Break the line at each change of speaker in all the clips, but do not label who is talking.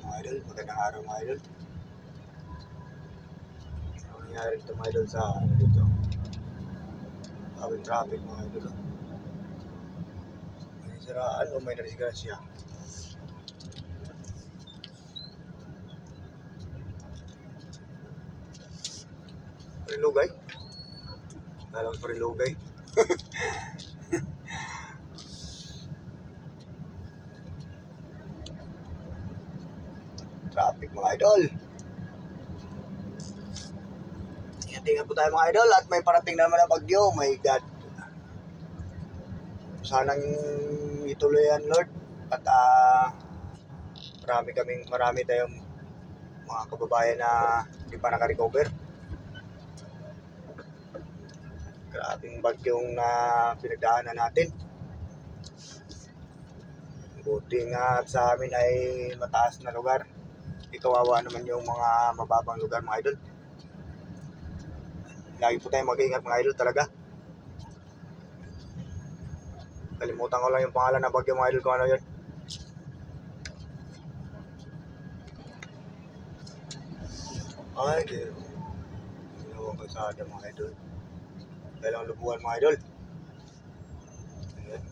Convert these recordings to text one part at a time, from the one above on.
mga idol, magandang araw mga idol. Ano nangyari dito mga idol sa dito? Daming traffic mga idol. May siraan o may narisgrasya? Parilugay? Alam ko parilugay. Traffic mga idol. Ingat po tayo mga idol at may parating naman na bagyo. My God. Sanang ituloy yan Lord. At marami tayong mga kababayan na hindi pa naka-recover. Grabing bagyong na pinagdaanan natin. Buti nga sa amin ay mataas na lugar. Ikawawa naman yung mga mababang lugar mga idol. Lagi po tayong mag-iingat mga idol talaga. Kalimutan ko lang yung pangalan ng bagyo mga idol kung ano yun. Ay, ginawang kalsada mga idol. Kailangan lubuhan mga idol. Ayan.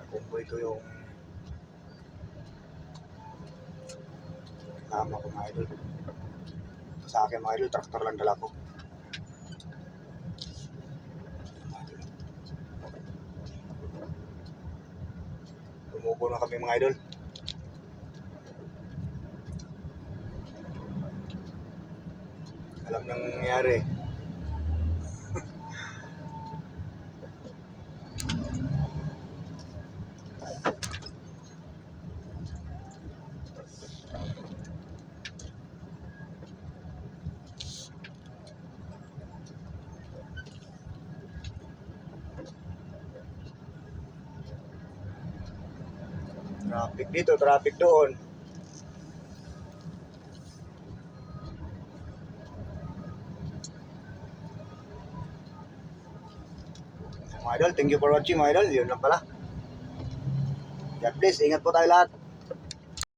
Nakumboy ko yung tama ko mga idol. Sa akin mga idol, traktor lang dala ko. Tumubo na kami mga idol. Alam nang nangyayari. Traffic dito, traffic doon. Mga idol, thank you for watching mga idol. Yun lang pala. God bless, ingat po tayo lahat.